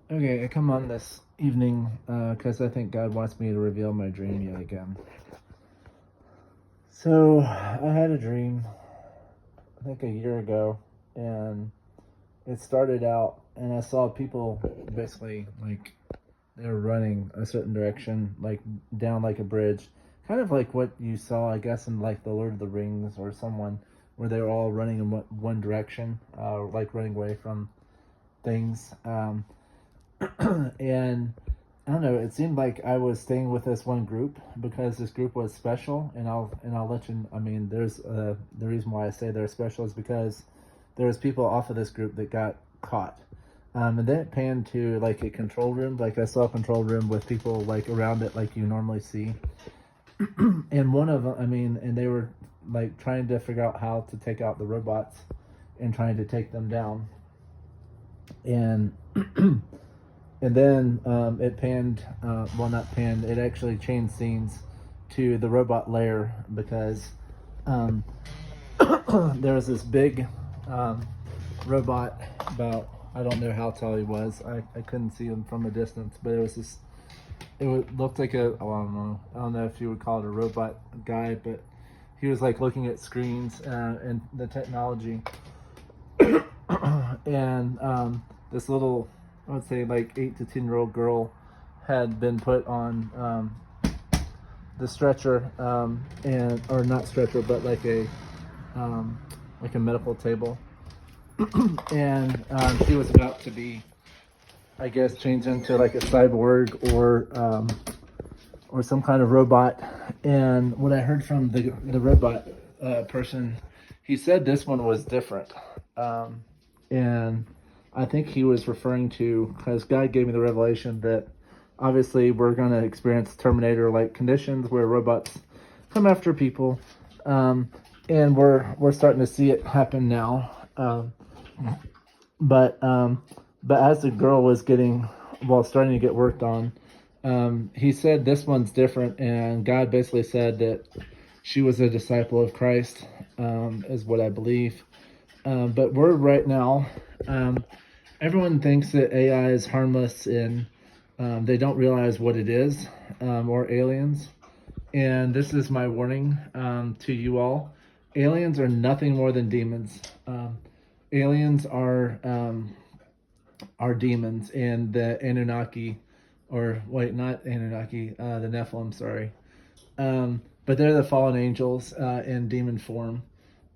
Okay, I come on this evening because I think God wants me to reveal my dream yet again. So, I had a dream, I think a year ago, and it started out, and I saw people basically like they were running a certain direction, like down like a bridge, kind of like what you saw, I guess, in like the Lord of the Rings or someone, where they were all running in one direction, like running away from things. And I don't know. It seemed like I was staying with this one group because this group was special, and I'll let you. I mean, there's the reason why I say they're special is because there was people off of this group that got caught, and then it panned to like a control room. Like I saw a control room with people like around it, like you normally see, and one of them, I mean, and they were like trying to figure out how to take out the robots and trying to take them down, and and then it panned, well, not panned, it actually changed scenes to the robot lair because um, there was this big um, robot about, I don't know how tall he was. I couldn't see him from a distance, but it was this, looked like a, oh, I don't know if you would call it a robot guy, but he was like looking at screens and the technology. And this little, I would say like 8 to 10-year-old girl had been put on the stretcher, and or not stretcher, but like a medical table, and she was about to be, I guess, changed into like a cyborg or some kind of robot. And what I heard from the robot person, he said this one was different. And I think he was referring to, because God gave me the revelation that obviously we're going to experience Terminator like conditions where robots come after people. Um, and we're starting to see it happen now. But but as the girl was getting, well, starting to get worked on, he said this one's different, and God basically said that she was a disciple of Christ, is what I believe. But we're right now, um, everyone thinks that AI is harmless, and they don't realize what it is, or aliens. And this is my warning to you all. Aliens are nothing more than demons. Aliens are demons, and the Anunnaki, or wait, not Anunnaki, the Nephilim, sorry. But they're the fallen angels in demon form.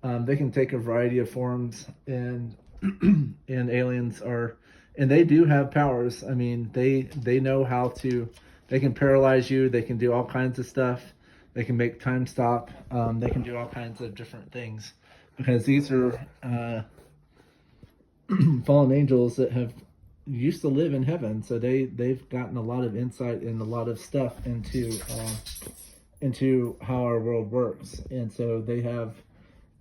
They can take a variety of forms, and and aliens are, and they do have powers. I mean, they know how to. They can paralyze you. They can do all kinds of stuff. They can make time stop. They can do all kinds of different things because these are fallen angels that have used to live in heaven. So they've gotten a lot of insight and a lot of stuff into how our world works, and so they have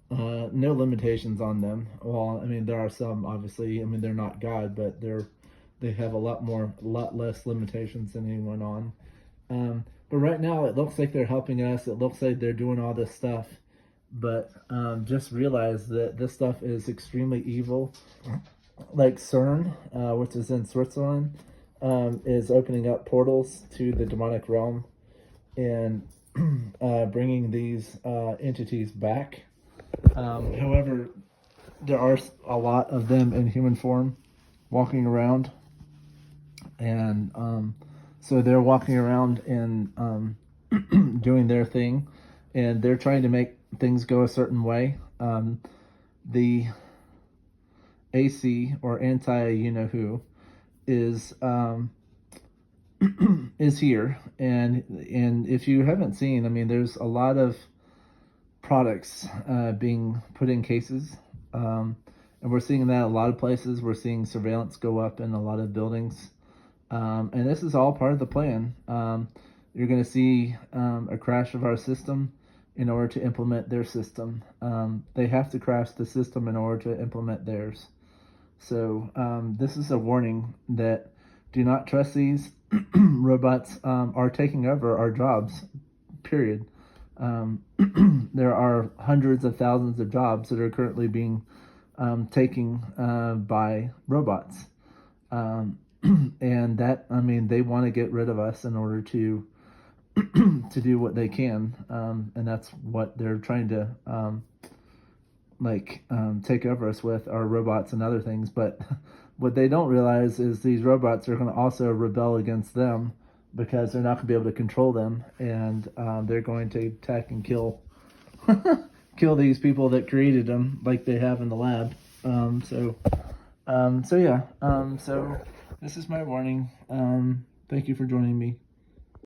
no limitations on them. Well, I mean, there are some, obviously. I mean, they're not God, but they have a lot less limitations than anyone on. But right now, it looks like they're helping us. It looks like they're doing all this stuff. But just realize that this stuff is extremely evil. Like CERN, which is in Switzerland, is opening up portals to the demonic realm and bringing these entities back. However, there are a lot of them in human form walking around, and so they're walking around and doing their thing, and they're trying to make things go a certain way. The AC, or anti, you know who, is is here, and if you haven't seen, I mean, there's a lot of products being put in cases. And we're seeing that a lot of places. We're seeing surveillance go up in a lot of buildings. And this is all part of the plan. You're going to see a crash of our system in order to implement their system. They have to crash the system in order to implement theirs. So this is a warning that do not trust these. Robots are taking over our jobs, period. There are hundreds of thousands of jobs that are currently being taken by robots. And that, I mean, they want to get rid of us in order to to do what they can, and that's what they're trying to take over us with, our robots and other things. But what they don't realize is these robots are going to also rebel against them because they're not going to be able to control them, and they're going to attack and kill kill these people that created them, like they have in the lab. So yeah. So this is my warning. Thank you for joining me.